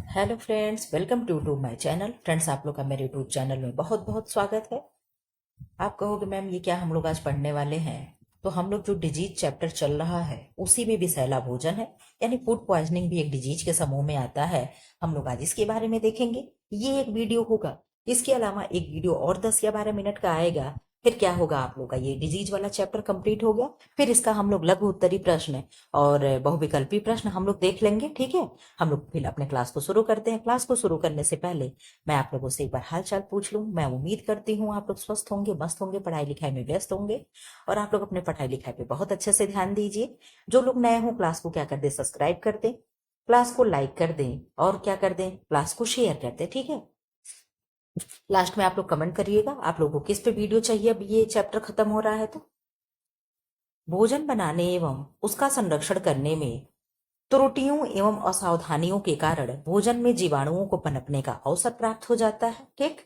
Hello friends, welcome to my channel. Friends, आप लोग का मेरे यूट्यूब चैनल में बहुत बहुत स्वागत है। आप कहोगे मैम ये क्या हम लोग आज पढ़ने वाले हैं। तो हम लोग जो डिजीज चैप्टर चल रहा है उसी में भी सैला भोजन है, यानी फूड पॉइजनिंग भी एक डिजीज के समूह में आता है। हम लोग आज इसके बारे में देखेंगे। ये एक वीडियो होगा, इसके अलावा एक वीडियो और 10 या 12 मिनट का आएगा। फिर क्या होगा, आप लोग का ये डिजीज वाला चैप्टर कंप्लीट हो गया। फिर इसका हम लोग लघु उत्तरी प्रश्न और बहुविकल्पी प्रश्न हम लोग देख लेंगे। ठीक है, हम लोग फिर अपने क्लास को शुरू करते हैं। क्लास को शुरू करने से पहले मैं आप लोगों से एक बार हाल चाल पूछ लूं। मैं उम्मीद करती हूँ आप लोग स्वस्थ होंगे, मस्त होंगे, पढ़ाई लिखाई में व्यस्त होंगे और आप लोग अपने पढ़ाई लिखाई पे बहुत अच्छे से ध्यान दीजिए। जो लोग नए हों क्लास को क्या कर दे, सब्सक्राइब कर दें, क्लास को लाइक कर दें और क्या कर दें, क्लास को शेयर कर दें। ठीक है, लास्ट में आप लोग कमेंट करिएगा आप लोगों को किस पे वीडियो चाहिए। अब ये चैप्टर खत्म हो रहा है तो भोजन बनाने एवं उसका संरक्षण करने में त्रुटियों एवं असावधानियों के कारण भोजन में जीवाणुओं को पनपने का अवसर प्राप्त हो जाता है। ठीक,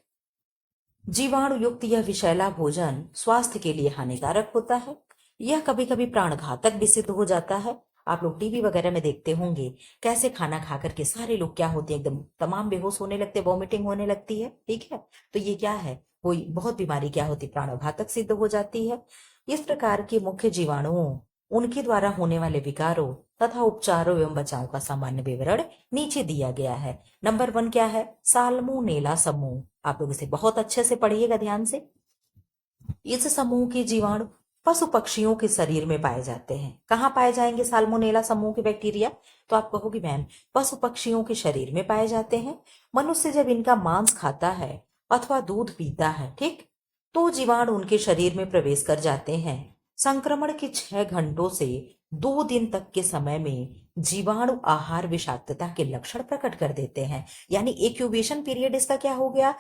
जीवाणु युक्त यह विषैला भोजन स्वास्थ्य के लिए हानिकारक होता है। यह कभी कभी प्राणघातक भी सिद्ध हो जाता है। आप लोग टीवी वगैरह में देखते होंगे कैसे खाना खा करके सारे लोग क्या होते हैं, एकदम तमाम बेहोश होने लगते, वॉमिटिंग होने लगती है। ठीक है, तो ये क्या है, कोई बहुत बीमारी क्या होती, प्राणघातक सिद्ध हो जाती है। इस प्रकार के मुख्य जीवाणुओं, उनके द्वारा होने वाले विकारों तथा उपचारों एवं बचाव का सामान्य विवरण नीचे दिया गया है। नंबर 1 क्या है, साल्मोनेला समूह। आप लोग इसे बहुत अच्छे से पढ़िएगा ध्यान से। इस समूह के जीवाणु पशु पक्षियों के शरीर में पाए जाते हैं। कहाँ पाए जाएंगे साल्मोनेला समूह के बैक्टीरिया, तो आप कहोगे मैम पशु पक्षियों के शरीर में पाए जाते हैं। मनुष्य जब इनका मांस खाता है अथवा दूध पीता है, ठीक, तो जीवाणु उनके शरीर में प्रवेश कर जाते हैं। संक्रमण के 6 घंटों से 2 दिन तक के समय में जीवाणु आहार विषाक्तता के लक्षण प्रकट कर देते हैं। यानी एक्यूबेशन पीरियड इसका क्या हो गया,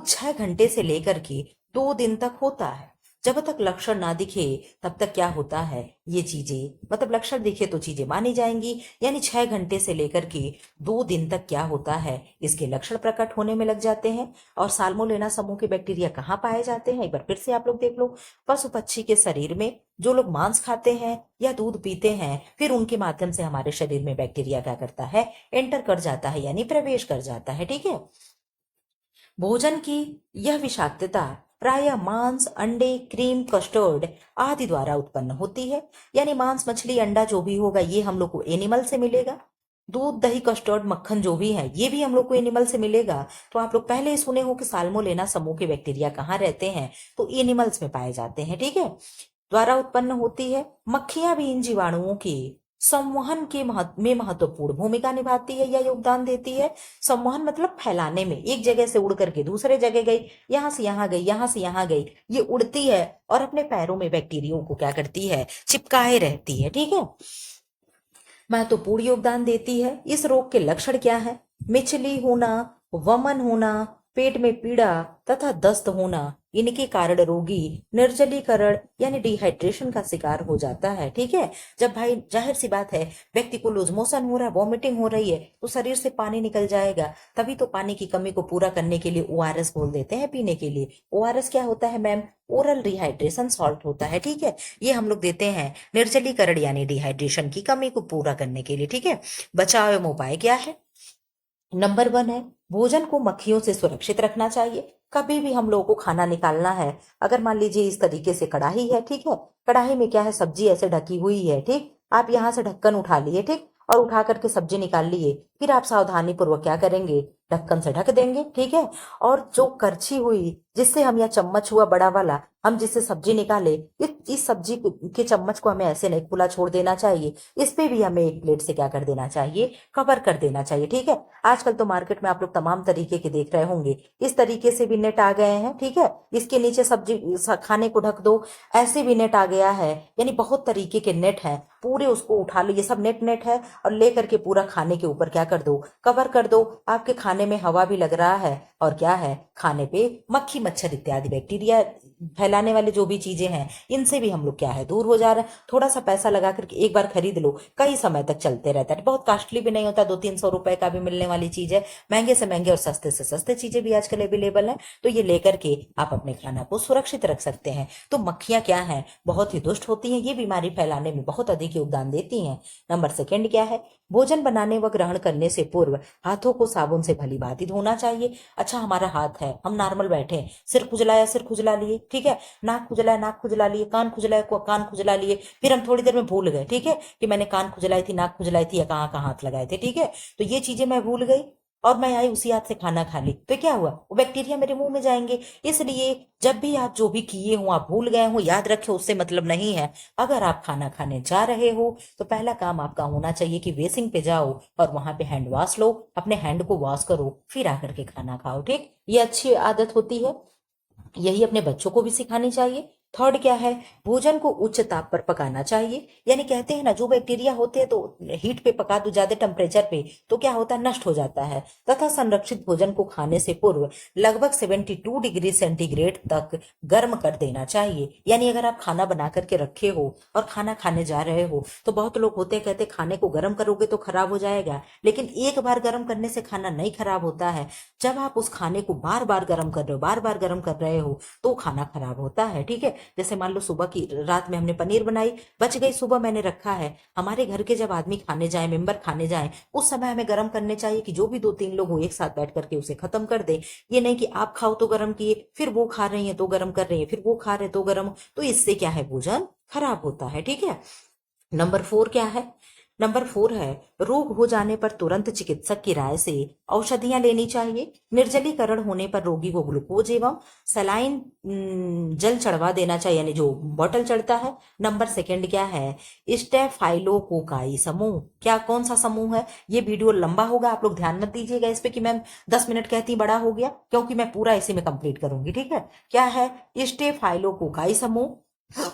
6 घंटे से लेकर के 2 दिन तक होता है। जब तक लक्षण ना दिखे तब तक क्या होता है, ये चीजें मतलब लक्षण दिखे तो चीजें मानी जाएंगी। यानी 6 घंटे से लेकर के 2 दिन तक क्या होता है, इसके लक्षण प्रकट होने में लग जाते हैं। और साल्मोनेला समूह के बैक्टीरिया कहाँ पाए जाते हैं, एक बार फिर से आप लोग देख लो। पशु पक्षी के शरीर में, जो लोग मांस खाते हैं या दूध पीते हैं, फिर उनके माध्यम से हमारे शरीर में बैक्टीरिया क्या करता है, एंटर कर जाता है, यानी प्रवेश कर जाता है। ठीक है, भोजन की यह विषाक्तता प्रायः मांस, अंडे, क्रीम, कस्टर्ड आदि द्वारा उत्पन्न होती है। यानी मांस, मछली, अंडा जो भी होगा ये हम लोग को एनिमल से मिलेगा। दूध, दही, कस्टर्ड, मक्खन जो भी है ये भी हम लोग को एनिमल से मिलेगा। तो आप लोग पहले ही सुने हो कि साल्मोनेला समूह के बैक्टीरिया कहाँ रहते हैं, तो एनिमल्स में पाए जाते हैं। ठीक है, द्वारा उत्पन्न होती है। मक्खियां भी इन जीवाणुओं के संवहन के में महत्वपूर्ण भूमिका निभाती है या योगदान देती है। संवहन मतलब फैलाने में, एक जगह से उड़ करके दूसरे जगह गई, यहां से यहां गई, यहां से यहां गई, ये उड़ती है और अपने पैरों में बैक्टीरिया को क्या करती है, चिपकाए रहती है। ठीक है, महत्वपूर्ण योगदान देती है। इस रोग के लक्षण क्या है, मिचली होना, वमन होना, पेट में पीड़ा तथा दस्त होना। इनके कारण रोगी निर्जलीकरण यानी डिहाइड्रेशन का शिकार हो जाता है। ठीक है, जब भाई जाहिर सी बात है व्यक्ति को लूज मोशन हो रहा है, वॉमिटिंग हो रही है, तो शरीर से पानी निकल जाएगा। तभी तो पानी की कमी को पूरा करने के लिए ओआरएस बोल देते हैं पीने के लिए। ओआरएस क्या होता है मैम, ओरल रिहाइड्रेशन सॉल्ट होता है। ठीक है, ये हम लोग देते हैं निर्जलीकरण यानी डिहाइड्रेशन की कमी को पूरा करने के लिए। ठीक है, बचाव एवं उपाय क्या है, नंबर 1 है भोजन को मक्खियों से सुरक्षित रखना चाहिए। कभी भी हम लोगों को खाना निकालना है, अगर मान लीजिए इस तरीके से कढ़ाई है, ठीक है, कढ़ाई में क्या है, सब्जी ऐसे ढकी हुई है, ठीक, आप यहाँ से ढक्कन उठा लिए, ठीक, और उठा करके सब्जी निकाल लिए, फिर आप सावधानी पूर्वक क्या करेंगे, ढक्कन से ढक देंगे। ठीक है, और जो करछी हुई जिससे हम, या चम्मच हुआ बड़ा वाला, हम जिससे सब्जी निकाले, इस सब्जी के चम्मच को हमें ऐसे नहीं खुला छोड़ देना चाहिए। इस पे भी हमें एक प्लेट से क्या कर देना चाहिए, कवर कर देना चाहिए। ठीक है, आजकल तो मार्केट में आप लोग तमाम तरीके के देख रहे होंगे, इस तरीके से भी नेट आ गए हैं। ठीक है, इसके नीचे सब्जी खाने को ढक दो, ऐसे भी नेट आ गया है। यानी बहुत तरीके के नेट हैं, पूरे उसको उठा लो, ये सब नेट नेट है, और ले करके पूरा खाने के ऊपर क्या कर दो, कवर कर दो। आपके खाने में हवा भी लग रहा है और क्या है, खाने पे मक्खी मच्छर इत्यादि बैक्टीरिया फैलाने वाले जो भी चीजें हैं इनसे भी हम लोग क्या है दूर हो जा रहे हैं। थोड़ा सा पैसा लगा करके एक बार खरीद लो, कई समय तक चलते रहता है, बहुत कॉस्टली भी नहीं होता, 200-300 रुपए का भी मिलने वाली चीज है। महंगे से महंगे और सस्ते से सस्ते चीजें भी आजकल अवेलेबल है, तो ये लेकर के आप अपने खाना को सुरक्षित रख सकते हैं। तो मक्खियां क्या है, बहुत ही दुष्ट होती हैं, ये बीमारी फैलाने में बहुत अधिक योगदान देती हैं। नंबर सेकंड क्या है, भोजन बनाने व ग्रहण करने से पूर्व हाथों को साबुन से भली भांति धोना चाहिए। अच्छा, हमारा हाथ है, हम नॉर्मल बैठे हैं, सिर खुजलाया सिर खुजला लिए, ठीक है, नाक खुजलाया नाक खुजला लिए, कान खुजलाया कान खुजला लिए, फिर हम थोड़ी देर में भूल गए, ठीक है, कि मैंने कान खुजलाई थी, नाक खुजलाई थी, या कहाँ कहाँ हाथ लगाए थे, ठीक है। तो ये चीजें मैं भूल गई और मैं आई उसी हाथ से खाना खा ली, तो क्या हुआ, वो बैक्टीरिया मेरे मुंह में जाएंगे। इसलिए जब भी आप जो भी किए हो, आप भूल गए हो, याद रखे, उससे मतलब नहीं है। अगर आप खाना खाने जा रहे हो तो पहला काम आपका होना चाहिए कि बेसिंग पे जाओ और वहां पे हैंड वॉश लो, अपने हैंड को वॉश करो, फिर आकर के खाना खाओ, ठीक। ये अच्छी आदत होती है, यही अपने बच्चों को भी सिखानी चाहिए। थर्ड क्या है, भोजन को उच्च ताप पर पकाना चाहिए। यानी कहते हैं ना, जो बैक्टीरिया होते हैं तो हीट पे पका दो, ज्यादा टेम्परेचर पे, तो क्या होता है, नष्ट हो जाता है। तथा संरक्षित भोजन को खाने से पूर्व लगभग 72 डिग्री सेंटीग्रेड तक गर्म कर देना चाहिए। यानी अगर आप खाना बना करके रखे हो और खाना खाने जा रहे हो, तो बहुत लोग होते हैं कहते खाने को गर्म करोगे तो खराब हो जाएगा, लेकिन एक बार गर्म करने से खाना नहीं खराब होता है। जब आप उस खाने को बार बार गर्म कर रहे हो, बार बार गर्म कर रहे हो, तो खाना खराब होता है, ठीक है। जैसे मान लो सुबह की, रात में हमने पनीर बनाई, बच गई, सुबह मैंने रखा है, हमारे घर के जब आदमी खाने जाए, मेंबर खाने जाए, उस समय हमें गर्म करने चाहिए कि जो भी 2-3 लोग हो एक साथ बैठ करके उसे खत्म कर दे। ये नहीं कि आप खाओ तो गर्म किए, फिर वो खा रही है तो गर्म कर रही है, फिर वो खा रहे तो गर्म, तो इससे क्या है, भोजन खराब होता है, ठीक है। नंबर 4 क्या है, नंबर 4 है, रोग हो जाने पर तुरंत चिकित्सक की राय से औषधियां लेनी चाहिए। निर्जलीकरण होने पर रोगी को ग्लूकोज एवं सलाइन जल चढ़वा देना चाहिए, यानी जो बॉटल चढ़ता है। नंबर सेकंड क्या है, स्टेफाइलोकोकाई समूह। क्या, कौन सा समूह है, ये वीडियो लंबा होगा, आप लोग ध्यान मत दीजिएगा इस पे कि मैम 10 मिनट कहती बड़ा हो गया, क्योंकि मैं पूरा इसी में कंप्लीट करूंगी, ठीक है। क्या है, स्टेफाइलोकोकाई समूह।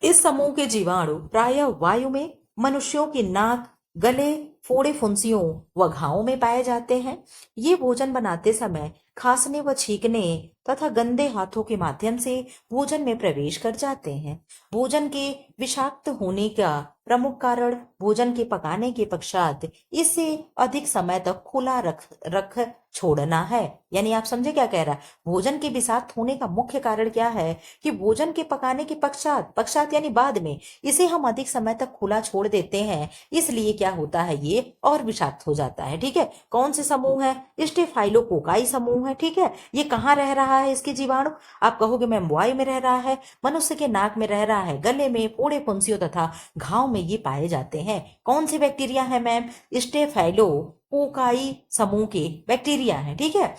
इस समूह के जीवाणु प्रायः वायु में, मनुष्यों की नाक, गले, फोड़े फुंसियों व घावों में पाए जाते हैं। ये भोजन बनाते समय खांसने व छींकने तथा गंदे हाथों के माध्यम से भोजन में प्रवेश कर जाते हैं। भोजन के विषाक्त होने का प्रमुख कारण भोजन के पकाने के पश्चात इसे अधिक समय तक खुला रख रख छोड़ना है। यानी आप समझे क्या कह रहा है, भोजन के विषाक्त होने का मुख्य कारण क्या है कि भोजन के पकाने के पश्चात, पश्चात यानी बाद में, इसे हम अधिक समय तक खुला छोड़ देते हैं, इसलिए क्या होता है, ये और विषाक्त हो जाता है, ठीक है। कौन से समूह है, स्टेफाइलोकोकाई समूह है, ठीक है। ये कहाँ रह रहा है इसके जीवाणु, आप कहोगे मैम वायु में रह रहा है, मनुष्य के नाक में रह रहा है, गले में, फोड़े फुंसियों तथा घाव में ये पाए जाते हैं। कौन से बैक्टीरिया है मैम, स्टेफाइलोकोकाई समूह के बैक्टीरिया है, ठीक है।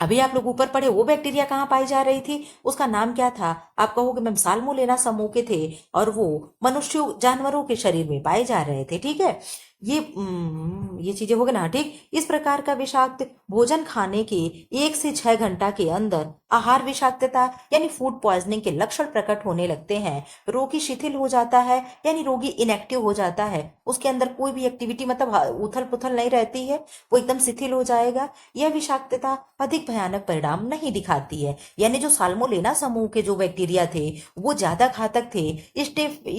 अभी आप लोग ऊपर पढ़े वो बैक्टीरिया कहाँ पाई जा रही थी, उसका नाम क्या था, आप कहोगे मैम साल्मोनेला समूह के थे, और वो मनुष्यों, जानवरों के शरीर में पाए जा रहे थे, ठीक है। ये चीजें हो गई ना, ठीक। इस प्रकार का विषाक्त भोजन खाने के 1 से 6 घंटा के अंदर आहार विषाक्तता यानी फूड पॉइजनिंग के लक्षण प्रकट होने लगते हैं। रोगी शिथिल हो जाता है, यानी रोगी इनएक्टिव हो जाता है, उसके अंदर कोई भी एक्टिविटी, मतलब उथल पुथल नहीं रहती है, वो एकदम शिथिल हो जाएगा। यह विषाक्तता अधिक भयानक परिणाम नहीं दिखाती है। यानी जो साल्मोनेला समूह के जो बैक्टीरिया थे वो ज्यादा घातक थे,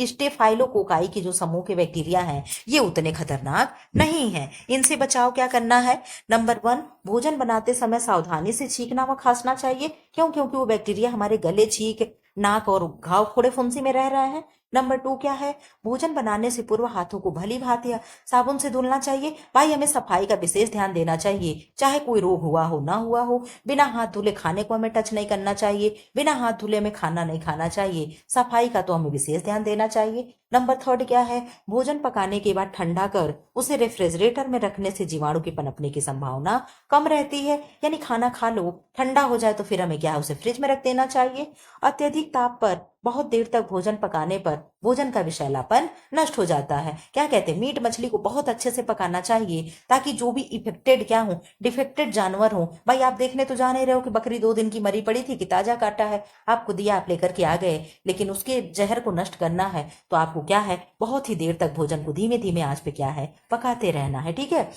स्टेफाइलोकोकाई के जो समूह के बैक्टीरिया हैं ये उतने खतरनाक नहीं है। इनसे बचाव क्या करना है, नंबर 1, भोजन बनाते समय सावधानी से छींकना व खांसना चाहिए, क्योंकि वो बैक्टीरिया हमारे गले, छींक, नाक और घाव, फोड़े फुंसी में रह रहे हैं। नंबर 2 क्या है, भोजन बनाने से पूर्व हाथों को भली भांति साबुन से धुलना चाहिए। भाई हमें सफाई का विशेष ध्यान देना चाहिए, चाहे कोई रोग हुआ हो ना हुआ हो। बिना हाथ धुले खाने को हमें टच नहीं करना चाहिए, बिना हाथ धुले हमें खाना नहीं खाना चाहिए। सफाई का तो हमें विशेष ध्यान देना चाहिए। नंबर 3 क्या है, भोजन पकाने के बाद ठंडा कर उसे रेफ्रिजरेटर में रखने से जीवाणु के पनपने की संभावना कम रहती है। यानी खाना खा लो, ठंडा हो जाए तो फिर हमें क्या है, उसे फ्रिज में रख देना चाहिए। अत्यधिक ताप पर बहुत देर तक भोजन पकाने पर भोजन का विषैलापन नष्ट हो जाता है। क्या कहते हैं, मीट मछली को बहुत अच्छे से पकाना चाहिए, ताकि जो भी इफेक्टेड क्या हो, डिफेक्टेड जानवर हो। भाई आप देखने तो जा नहीं रहे हो कि बकरी 2 दिन की मरी पड़ी थी कि ताजा काटा है, आपको दिया, आप लेकर के आ गए, लेकिन उसके जहर को नष्ट करना है तो आपको क्या है, बहुत ही देर तक भोजन को धीमे धीमे आंच पे क्या है, पकाते रहना है, ठीक है।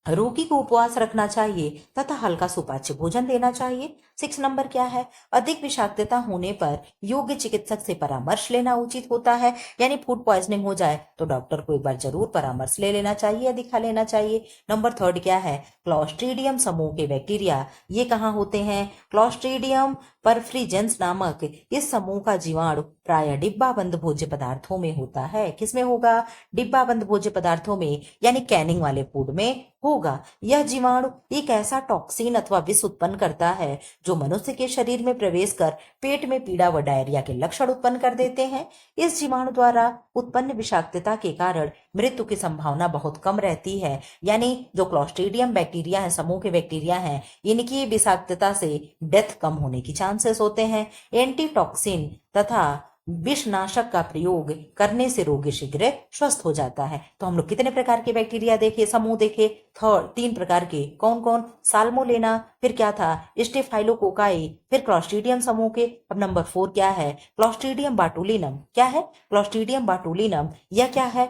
रोगी को उपवास रखना चाहिए तथा हल्का सुपाच्य भोजन देना चाहिए। 6 नंबर क्या है, अधिक विषाक्तता होने पर योग्य चिकित्सक से परामर्श लेना उचित होता है। यानी फूड पॉइजनिंग हो जाए तो डॉक्टर को एक बार जरूर परामर्श ले लेना चाहिए या दिखा लेना चाहिए। नंबर 3 क्या है, क्लॉस्ट्रीडियम समूह के बैक्टीरिया ये कहाँ होते हैं, क्लॉस्ट्रीडियम परफ्रीजेंस नामक इस समूह का जीवाणु प्राय डिब्बाबंद भोज्य पदार्थों में होता है। किसमें होगा, डिब्बाबंद भोज्य पदार्थों में, यानी कैनिंग वाले फूड में होगा। यह जीवाणु एक ऐसा टॉक्सिन अथवा विष उत्पन्न करता है जो मनुष्य के शरीर में प्रवेश कर पेट में पीड़ा व डायरिया के लक्षण उत्पन्न कर देते हैं। इस जीवाणु द्वारा उत्पन्न विषाक्तता के कारण मृत्यु की संभावना बहुत कम रहती है। यानी जो क्लॉस्ट्रीडियम बैक्टीरिया है, समूह के बैक्टीरिया हैं, इनकी विषाक्तता से डेथ कम होने की चांसेस होते हैं। एंटीटॉक्सिन तथा विषनाशक का प्रयोग करने से रोगी शीघ्र स्वस्थ हो जाता है। तो हम लोग कितने प्रकार के बैक्टीरिया देखे, समूह देखे, 3 प्रकार के, कौन कौन, साल्मोनेला, फिर क्या था, स्टेफाइलोकोकाई, फिर क्लॉस्ट्रीडियम समूह के। अब नंबर 4 क्या है, क्लॉस्ट्रीडियम बाटुलिनम। क्या है, क्लॉस्ट्रीडियम बाटुलिनम, यह क्या है,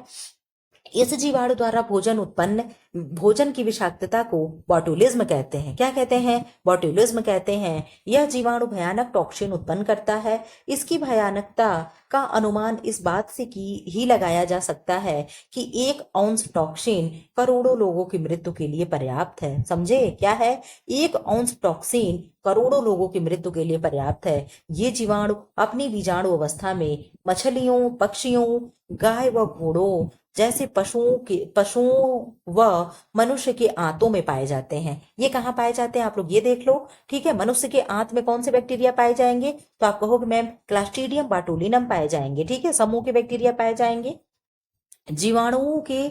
इस जीवाणु द्वारा भोजन की विषाक्तता को बॉटुलिज्म कहते हैं। क्या कहते हैं, बॉटुलिज्म कहते हैं। यह जीवाणु भयानक टॉक्सिन उत्पन्न करता है। इसकी भयानकता का अनुमान इस बात से ही लगाया जा सकता है कि 1 औंस टॉक्सिन करोड़ों लोगों की मृत्यु के लिए पर्याप्त है। समझे, क्या है, 1 औंस टॉक्सिन करोड़ों लोगों की मृत्यु के लिए पर्याप्त है। ये जीवाणु अपनी बीजाणु अवस्था में मछलियों, पक्षियों, गाय व घोड़ों जैसे पशुओं व मनुष्य के आंतों में पाए जाते हैं। ये कहाँ पाए जाते हैं, आप लोग ये देख लो। ठीक है, मनुष्य के आंत में कौन से बैक्टीरिया पाए जाएंगे, तो आप कहोगे मैम क्लॉस्ट्रीडियम बाटुलिनम पाए जाएंगे। ठीक है, समूह के बैक्टीरिया पाए जाएंगे। जीवाणुओं के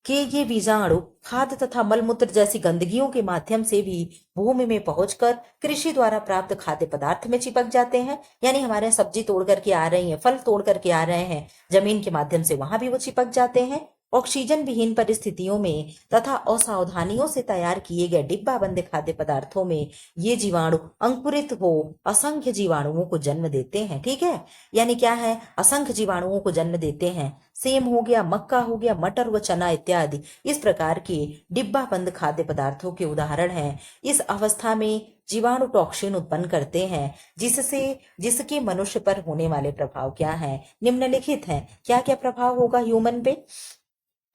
ये बीजाणु खाद्य तथा मलमूत्र जैसी गंदगियों के माध्यम से भी भूमि में पहुंचकर कृषि द्वारा प्राप्त खाद्य पदार्थ में चिपक जाते हैं। यानी हमारे सब्जी तोड़ करके आ रही हैं, फल तोड़ करके आ रहे हैं, जमीन के माध्यम से वहां भी वो चिपक जाते हैं। ऑक्सीजन विहीन परिस्थितियों में तथा असावधानियों से तैयार किए गए डिब्बाबंद खाद्य पदार्थों में ये जीवाणु अंकुरित हो असंख्य जीवाणुओं को जन्म देते हैं। ठीक है, यानी क्या है, असंख्य जीवाणुओं को जन्म देते हैं। सेम हो गया, मक्का हो गया, मटर व चना इत्यादि इस प्रकार के डिब्बाबंद खाद्य पदार्थों के उदाहरण हैं। इस अवस्था में जीवाणु टॉक्सिन उत्पन्न करते हैं जिसके मनुष्य पर होने वाले प्रभाव क्या हैं, निम्नलिखित हैं। क्या क्या प्रभाव होगा ह्यूमन पे।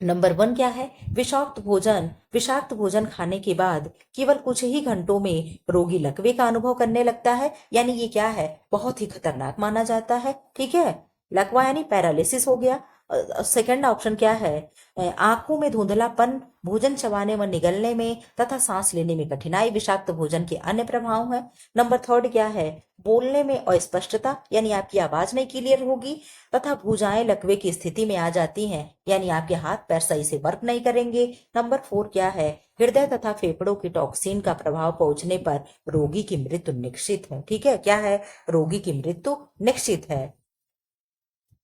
नंबर 1 क्या है, विषाक्त भोजन खाने के बाद केवल कुछ ही घंटों में रोगी लकवे का अनुभव करने लगता है। यानी ये क्या है, बहुत ही खतरनाक माना जाता है। ठीक है, लकवा यानी पैरालिसिस हो गया। सेकंड ऑप्शन क्या है, आंखों में धुंधलापन, भोजन चबाने व निगलने में तथा सांस लेने में कठिनाई विषाक्त भोजन के अन्य प्रभाव हैं। नंबर 3 क्या है, बोलने में अस्पष्टता, यानी आपकी आवाज नहीं क्लियर होगी तथा भुजाएं लकवे की स्थिति में आ जाती हैं, यानी आपके हाथ पैर सही से वर्क नहीं करेंगे। नंबर 4 क्या है, हृदय तथा फेफड़ों की टॉक्सिन का प्रभाव पहुंचने पर रोगी की मृत्यु निश्चित है। ठीक है, क्या है, रोगी की मृत्यु निश्चित है।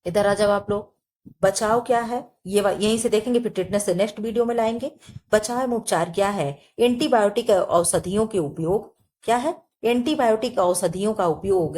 इधर आ जाओ आप लोग। बचाव क्या है, ये यहीं से देखेंगे, फिर टिटनेस से नेक्स्ट वीडियो में लाएंगे। बचाव एवं उपचार क्या है, एंटीबायोटिक औषधियों के उपयोग, क्या है, एंटीबायोटिक औषधियों का उपयोग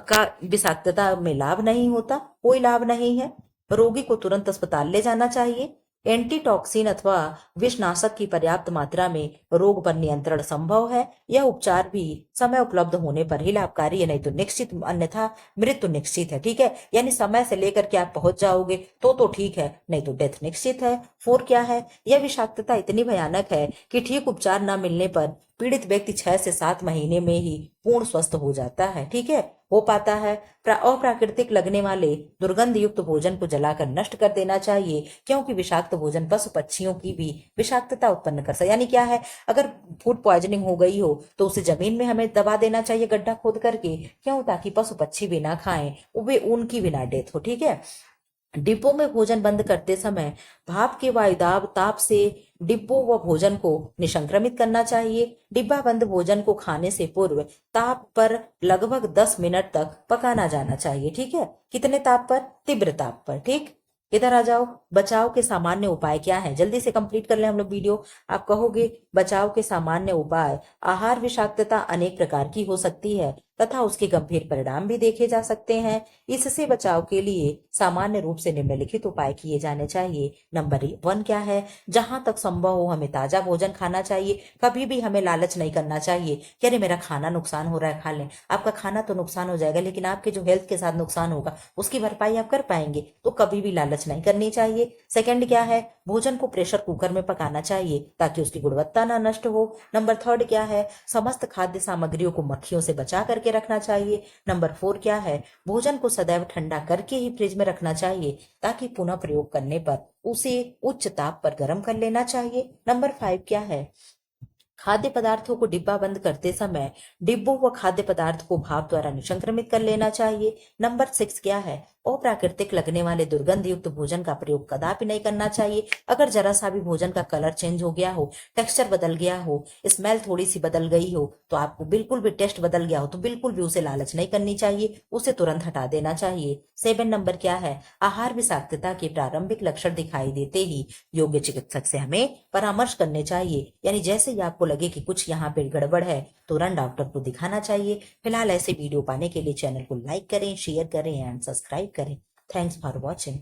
का विषाक्तता में लाभ नहीं होता, कोई लाभ नहीं है। रोगी को तुरंत अस्पताल ले जाना चाहिए। एंटीटॉक्सिन अथवा विषनाशक की पर्याप्त मात्रा में रोग पर नियंत्रण संभव है। यह उपचार भी समय उपलब्ध होने पर ही लाभकारी है, नहीं तो निश्चित, अन्यथा मृत्यु निश्चित है। ठीक है, यानी समय से लेकर के आप पहुंच जाओगे तो ठीक है, नहीं तो डेथ निश्चित है। 4 क्या है, यह विषाक्तता इतनी भयानक है कि ठीक उपचार न मिलने पर पीड़ित व्यक्ति 6 से 7 महीने में ही पूर्ण स्वस्थ हो जाता है। ठीक है, हो पाता है। अप्राकृतिक लगने वाले दुर्गंध युक्त भोजन को जलाकर नष्ट कर देना चाहिए, क्योंकि विषाक्त भोजन पशु पक्षियों की भी विषाक्तता उत्पन्न कर सकता है। यानी क्या है, अगर फूड पॉइजनिंग हो गई हो तो उसे जमीन में हमें दबा देना चाहिए, गड्ढा खोद करके, क्यों, ताकि पशु पक्षी भी ना खाएं, वे उनकी भी ना डेथ हो। ठीक है, डिब्बों में भोजन बंद करते समय भाप के वायुदाब ताप से डिब्बों व भोजन को निसंक्रमित करना चाहिए। डिब्बा बंद भोजन को खाने से पूर्व ताप पर लगभग 10 मिनट तक पकाना जाना चाहिए। ठीक है, कितने ताप पर, तीव्र ताप पर। ठीक, इधर आ जाओ। बचाव के सामान्य उपाय क्या है, जल्दी से कंप्लीट कर ले हम लोग वीडियो। आप कहोगे बचाव के सामान्य उपाय, आहार विषाक्तता अनेक प्रकार की हो सकती है तथा उसके गंभीर परिणाम भी देखे जा सकते हैं। इससे बचाव के लिए सामान्य रूप से निम्नलिखित उपाय किए जाने चाहिए। नंबर 1 क्या है, जहां तक संभव हो हमें ताजा भोजन खाना चाहिए। कभी भी हमें लालच नहीं करना चाहिए कि अरे मेरा खाना नुकसान हो रहा है, खा लें। आपका खाना तो नुकसान हो जाएगा, लेकिन आपके जो हेल्थ के साथ नुकसान होगा उसकी भरपाई आप कर पाएंगे। तो कभी भी लालच नहीं करनी चाहिए। सेकंड क्या है, भोजन को प्रेशर कुकर में पकाना चाहिए ताकि उसकी गुणवत्ता ना नष्ट हो। नंबर 3 क्या है, समस्त खाद्य सामग्रियों को मक्खियों से बचा करके रखना चाहिए। नंबर 4 क्या है, भोजन को सदैव ठंडा करके ही फ्रिज में रखना चाहिए ताकि पुनः प्रयोग करने पर उसे उच्च ताप पर गर्म कर लेना चाहिए। नंबर 5 क्या है, खाद्य पदार्थों को डिब्बा बंद करते समय डिब्बों व खाद्य पदार्थ को भाप द्वारा निसंक्रमित कर लेना चाहिए। नंबर 6 क्या है, अप्राकृतिक लगने वाले दुर्गंध युक्त भोजन का प्रयोग कदापि नहीं करना चाहिए। अगर जरा सा भी भोजन का कलर चेंज हो गया हो, टेक्सचर बदल गया हो, स्मेल थोड़ी सी बदल गई हो, तो आपको बिल्कुल भी टेस्ट बदल गया हो तो बिल्कुल भी उसे लालच नहीं करनी चाहिए, उसे तुरंत हटा देना चाहिए। 7 नंबर क्या है, आहार विषाक्तता के प्रारंभिक लक्षण दिखाई देते ही योग्य चिकित्सक से हमें परामर्श करने चाहिए। यानी जैसे ही आपको लगे कि कुछ यहाँ पे गड़बड़ है, तुरंत डॉक्टर को दिखाना चाहिए। फिलहाल ऐसे वीडियो पाने के लिए चैनल को लाइक करें, शेयर करें एंड सब्सक्राइब करें। Thanks for watching.